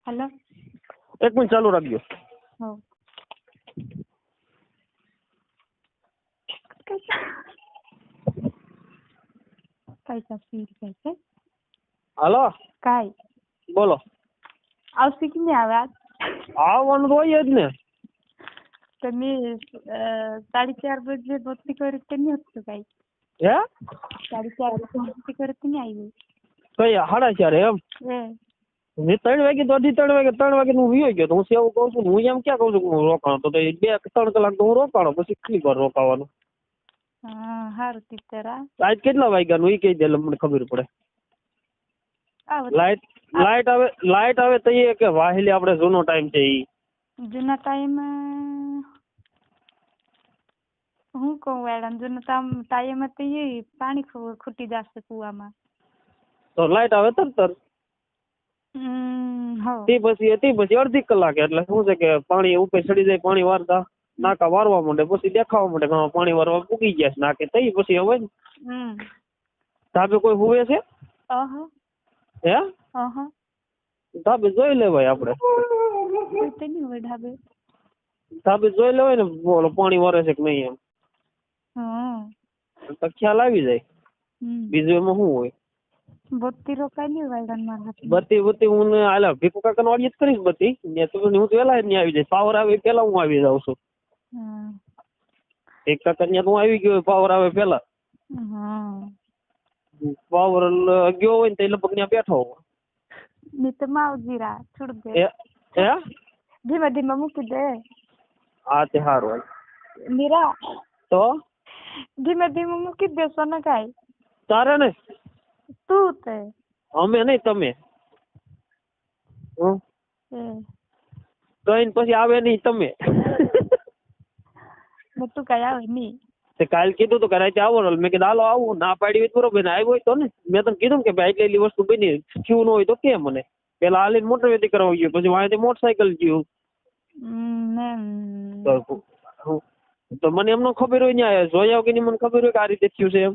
Hello एक minute चालू રાખજો. हो काय सीर काय હાલો काय બોલો. આવશે કે નહીં આવે આજ? આવવાનું તો હોય જ ને. तर मी 4:30 बजे भरती करत नाही होत काही. હે 4:30 भरती करत नहीं आई. કઈ 4:30 એમ? મેં 3 વાગે તો 3 વાગે હું વિયો ગયો તો હું સેવું કહું છું. હું એમ ક્યાં કહું છું કે હું રોકાણો તો 2-3 કલાક તો હું રોકાણો પછી કેટલી વાર રોકાવાનું. હા સારું ટીચર. આજ કેટલા વાગ્યાનું એ કહી દે એટલે મને ખબર પડે. લાઈટ આવે તો એ કે વાહેલી આપણે જૂનો ટાઈમ છે ઈ જૂના ટાઈમ હું કહું મેડમ જૂનો ટાઈમ તો એ પાણી ખૂટી જશે કુવામાં તો લાઈટ આવે તરત તે પછી અડધી કલાક એટલે શું છે કે પાણી ઉપર ચડી જાય. પાણી વારતા નાકા વારવા માંડે પછી દેખાવા માંડે કે પાણી વારવા પૂકી ગયા છે નાકે તઈ પછી હવે ધાબે કોઈ હુવે છે હે ધાબે જોઈ લેવાય આપણે. ધાબે જોઈ લેવાય ને બોલો પાણી વરે છે કે નહીં એમ તો ખ્યાલ આવી જાય. બીજું એમાં શું હોય? બત્તી રોકાઈ વાયરન બત્તી હું હાલા ભીખુ કાકા નો વાળી જ કરીશ બત્તી હું તો વેલા જ આવી જાય. પાવર આવે પેલા હું આવી જાઉં છું. એક કાકા ત્યાં હું આવી ગયો પાવર આવે પેલા. પાવર ગયો હોય ને તો લગભગ ત્યાં બેઠો હોય. ની તો માવજીરા છોડ દે હે ધીમે ધીમે મૂકી દે. હા તે સારું મીરા તો ધીમે ધીમે મૂકી દેશો ને કાઈ તારે ને તું તે અમે નહીં તમે કઈ પછી આવે નહીં તમે તું કઈ આવે નહીં. કાલ કીધું તો કે રાતે આવો મેં કીધું હાલો આવું ના પાડી હોય બરોબર ને આવ્યો હોય તો ને મેં તને કીધું કે ભાઈ એટલી વસ્તુ બની થયું ન હોય તો કે મને પેલા હાલીને મોટર વેતી કરવા ગયો પછી વાંચે મોટરસાયકલ ગયું તો મને એમનો ખબર હોય ને જોયા કે મને ખબર હોય કે આ રીતે થયું છે એમ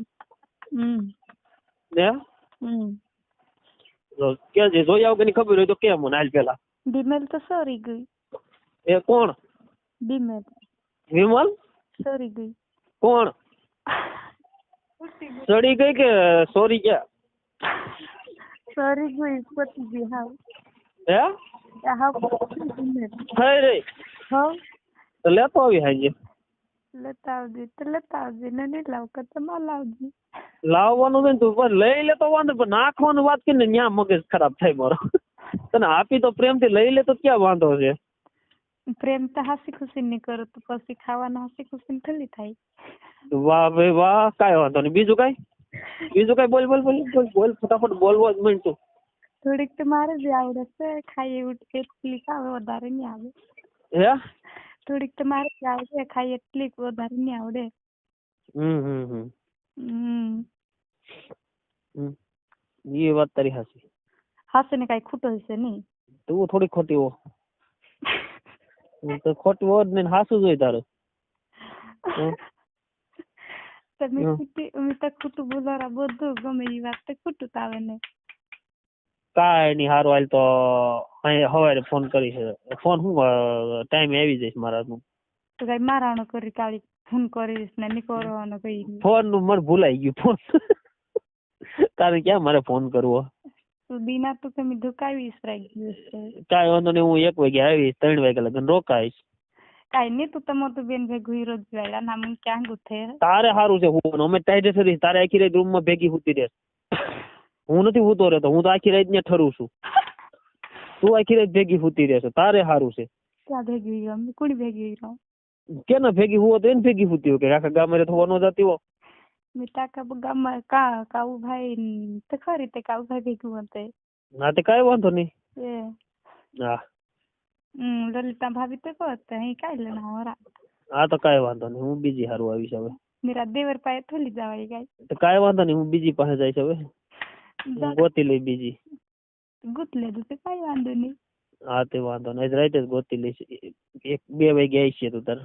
કે જે જોયા કે ખબર હોય તો કે મને હાલ પેલા. વિમલ તો સોરી ગઈ. એ કોણ? વિમલ સોરી ગઈ. કોણ સડી ગઈ કે સોરી ગયા? સોરી ગઈ પતી ગઈ. હા થઈ રહી તો લેતો આવી હાજે. લેતા આવજે ને નહીં લાવ કે તમે લાવજી. લાવવાનું ને તું પણ લઈ લેતો વાંધો પણ નાખવાનું વાત કરીને ન્યા મગજ ખરાબ થાય મારો. તને આપી તો પ્રેમથી લઈ લે તો ક્યાં વાંધો છે? પ્રેમ તો હાસી ખુશી ની કરો તો પછી ખાવાનું હાસી ખુશી થલી થાય. વાહ ભાઈ વાહ કાંઈ વાંધો નહીં. બીજું કઈ બોલ ફટાફટ બોલવો જ માંડ તું. થોડીક તો મારે જ આવડે છે ખાઈ એટલી આવે વધારે નહીં આવે. હે થોડીક તો મારે જ આવડે ખાઈ એટલી વધારે નહીં આવડે. એ વાત તારી હાસી. હાસે ને કઈ ખોટું હશે નહીં. તું થોડી ખોટી હો તો ખોટું હો જ નહીં હાસું જોઈ તારું. તમે તો ખોટું બોલારા બધું ગમે એ વાત તો ખોટું તો આવે ને. કાંઈ નહીં સારું હાલ તો સવારે ફોન કરીશ. ફોન શું ટાઈમે આવી જઈશ મારા. તો કઈ મારાનો કરી કાળી ફોન કરીશ ને નહીં કરવાનો કઈ. ફોન નું મને ભૂલાઈ ગયું ફોન. તારે ક્યાં મારે ફોન કરવો? તું દીના તો તમે ધુકાવીશ રાઈ ગયું. કાંઈ વાંધો નહીં હું 1 વાગે આવીશ 3 વાગે લગન રોકાઈશ. કાઈ નહીં તું તમાર તો બેન ભેગું રોજ વેળા ના મને ક્યાં ગુથે. તારે સારું છે હું અમે ટાઈડે સરી તારે આખી રાત રૂમ માં ભેગી હુતી રહે. હું નથી હુતો રહેતો હું તો આખી રાત ને ઠરું છું. તું આખી રાત ભેગી હુતી રહેશે તારે સારું છે. ક્યાં ભેગી રહી કોણ ભેગી રહી? કેના ભેગી હુવો તો એને ભેગી હુતી હોય કે આખા ગામ રે થવા ન જતી હો. મીઠા કા ગામમાં કાઉ ભાઈ તો ખરી તે કાઉ ભાઈ ભેગું હતે. ના તે કાંઈ વાંધો નહીં. હા લલિતા ભાભી તો કહત અહીં કાઈ લેના હોરા. હા તો કાંઈ વાંધો નહીં હું બીજી હારું આવીશ હવે. મેરા દેવર પાસે થોડી જવાય ગાય. તો કાંઈ વાંધો નહીં હું બીજી પાસે જઈશ હવે. ગોતી લઈ બીજી. ગુત લે તો કાંઈ વાંધો નહીં. હા તે વાંધો નહીં રાઈટ જ ગોતી લઈશ. 1-2 વાગે આવીશ તું તાર.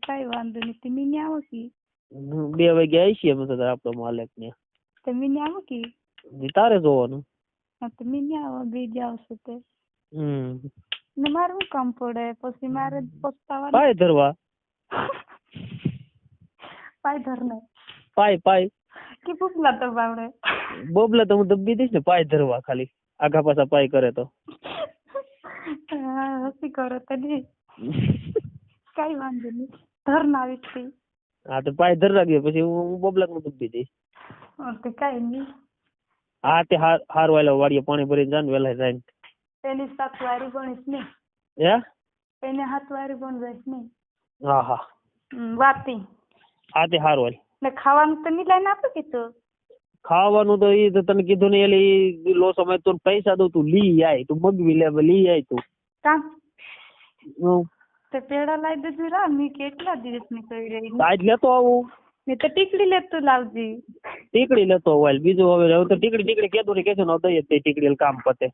કાંઈ વાંધો નહીં તમે ને આવો કે 2 વાગે આવીશ અમે તો આપણો માલિક ને. તમે ને આવો કે તારે જોવાનું. હા તો મેં નહીં આવો બીજે આવશે તે હમ ને મારે શું કામ પડે પછી મારે પસ્તાવા પાય ધરવા પાય ધરને પાય કે ભૂખલા તો બાવડે બોબલા તો હું દબી દઈશ ને પાય ધરવા ખાલી આગા પાછા પાય કરે તો હસી કરો તો નહીં કઈ વાંધો નહીં ધર ના આવી હા તો પાય ધર રાખીએ પછી હું બોબલા હું દબી દઈશ તો કઈ નહીં હા તે હાર વાયલા વાડીએ પાણી ભરીને જાન વેલા જાય પેલી 7 વારી બનીશ નહીં હે એને 7 વારી બન જઈશ નહીં હા હા વાતી હા તે હાર વાય ને ખાવાનું તો નહીં લઈને આપે કે તું ખાવાનું તો એ તો તને કીધું ને એલી લો સમય તો પૈસા દઉં તું લઈ આય તું મગવી લે લઈ આય તું કામ હમ. તે પેડા લાવી દેજો રા મેં કેટલા દિવસ ની કરી રહી આજ લેતો આવું ને તો ટીકડી લેતું લાવજી ટીકડી લેતો હોય બીજું હવે તો ટીકડી કેતું ને કેશું ને દઈએ તે ટીકડી કામ પતે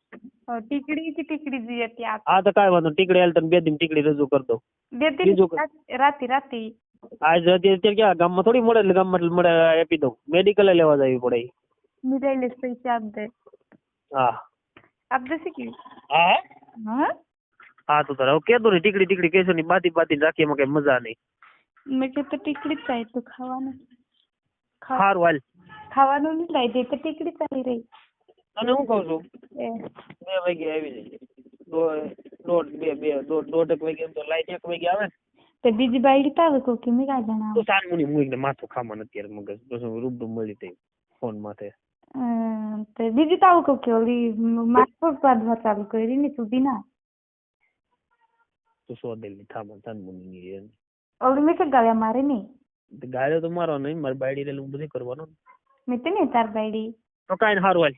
ટીકડી કે ટીકડી જોઈએ ત્યાં હા તો કાંઈ વાંધો ટીકડી હાલ તને 2 દિન ટીકડી રજૂ કરી દઉં બે દિન રાતી આજ અત્યારે ક્યાં ગામમાં થોડી મળે એટલે ગામમાં મળે આપી દઉં મેડિકલ લેવા જવી પડે મિલાઈ લેસ પૈસા આપ દે હા આપ દે કે હા હા હા તો તારે કેતો ને ટીકડી કેશું ની બાતી રાખી એમાં કઈ મજા નહીં મેં કે તો ટીકડી ચાહી તો ખાવાનું સારું હાલ ખાવાનું નહીં લાવી દે તો ટીકડી ચાલી રહી તને હું કહું છું એ 2 વાગે આવી જજે દોઢ વાગે તો લાઈટ 1 વાગે આવે તો બીજી બાઈડી તો આવે કોકી મેં કાંઈ જણાવું તો સાનમુની મૂકીને માથું ખાવાનું અત્યારે મગજ પછી રૂબરૂ મળી થઈ ફોન માથે તો બીજી તો આવું કોકી ઓલી માથું પાડવા ચાલુ કરી ને તું ના તું સોદેલી થામા સાનમુની ઓલી મેં કે ગાળ્યા મારે નહીં ગાળ્યો તો મારો નહીં મારી બાયડી હું બધું કરવાનું મેં તો નહીં તાર બાઈડી તો કાંઈ સારું હાલ